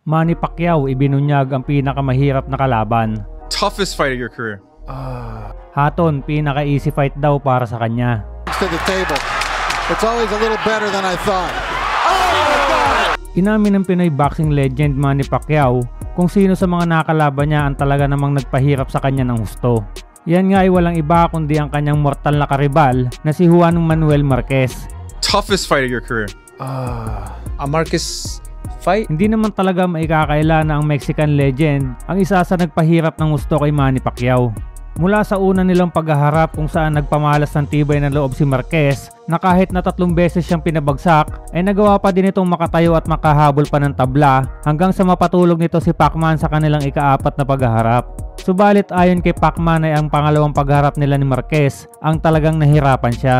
Manny Pacquiao ibinunyag ang pinakamahirap na kalaban. Toughest fight of your career? Hatton, pinaka-easy fight daw para sa kanya. To the table. It's always a little better than I thought. Inamin ng Pinoy boxing legend Manny Pacquiao kung sino sa mga nakalaban niya ang talaga namang nagpahirap sa kanya ng husto. Yan nga ay walang iba kundi ang kanyang mortal na karibal na si Juan Manuel Marquez. Toughest fight of your career? A Marquez fight? Hindi naman talaga maikakaila na ang Mexican legend ang isa sa nagpahirap ng husto kay Manny Pacquiao. Mula sa una nilang paghaharap kung saan nagpamalas ng tibay ng loob si Marquez na kahit na 3 beses siyang pinabagsak ay nagawa pa din itong makatayo at makahabol pa ng tabla hanggang sa mapatulog nito si Pacman sa kanilang ika-4 na paghaharap. Subalit ayon kay Pacman ay ang pangalawang pagharap nila ni Marquez ang talagang nahirapan siya.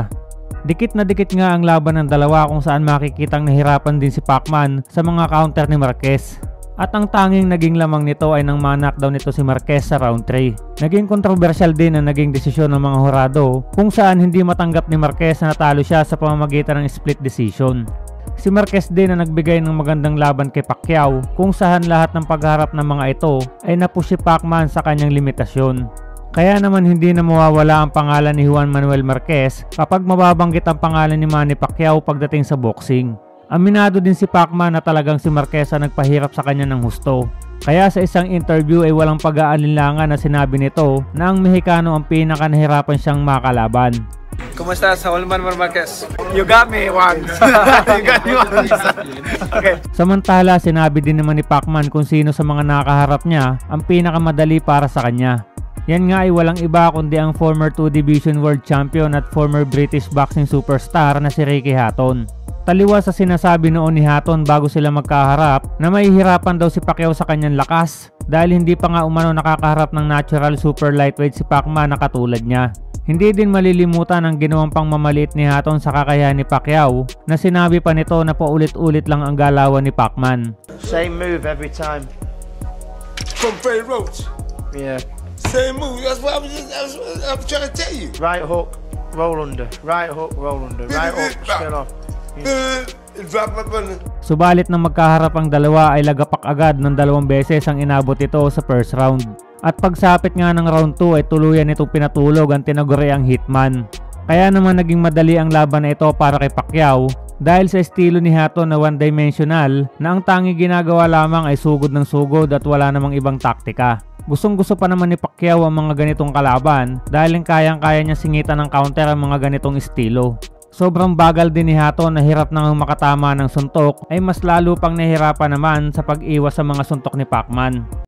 Dikit na dikit nga ang laban ng dalawa kung saan makikitang nahirapan din si Pacman sa mga counter ni Marquez. At ang tanging naging lamang nito ay nang ma-knockdown nito si Marquez sa round 3. Naging kontrobersyal din ang naging desisyon ng mga hurado kung saan hindi matanggap ni Marquez na natalo siya sa pamamagitan ng split decision. Si Marquez din na nagbigay ng magandang laban kay Pacquiao kung saan lahat ng pagharap ng mga ito ay napush si Pacman sa kanyang limitasyon. Kaya naman hindi na mawawala ang pangalan ni Juan Manuel Marquez kapag mababanggit ang pangalan ni Manny Pacquiao pagdating sa boxing. Aminado din si Pacman na talagang si Marquez ang nagpahirap sa kanya ng husto. Kaya sa isang interview ay walang pag-aalinlangan na sinabi nito na ang Mexicano ang pinakanahirapan siyang makalaban. Kumusta sa Juan Manuel Marquez? You got me, Juan. You got me, Juan. Okay. Samantala, sinabi din naman ni Pacman kung sino sa mga nakaharap niya ang pinakamadali para sa kanya. Yan nga ay walang iba kundi ang former 2 Division World Champion at former British boxing superstar na si Ricky Hatton. Taliwas sa sinasabi noon ni Hatton bago sila magkaharap na mahihirapan daw si Pacquiao sa kanyang lakas dahil hindi pa nga umano nakakaharap ng natural super lightweight si Pacman na katulad niya. Hindi din malilimutan ang ginawang pangmamaliit ni Hatton sa kakayahan ni Pacquiao na sinabi pa nito na paulit-ulit lang ang galawan ni Pacman. Same move every time. From Freddie Roach? Yeah. Same move, that's what I'm trying to tell you. Right hook, roll under. Right hook, roll under. Right hook, spin off. Drop my button. Subalit nang magkaharap ang dalawa ay lagapak agad ng 2 beses ang inabot ito sa first round. At pagsapit nga ng round 2 ay tuluyan itong pinatulog ang tinaguriang Hitman. Kaya naman naging madali ang laban na ito para kay Pacquiao dahil sa estilo ni Hatton na one-dimensional na ang tanging ginagawa lamang ay sugod ng sugod at wala namang ibang taktika. Gustong-gusto pa naman ni Pacquiao ang mga ganitong kalaban dahil kayang-kaya niya singitan ng counter ang mga ganitong estilo. Sobrang bagal din ni Hatton na hirap nang makatama ng suntok ay mas lalo pang nahirapan naman sa pag-iwas sa mga suntok ni Pacman.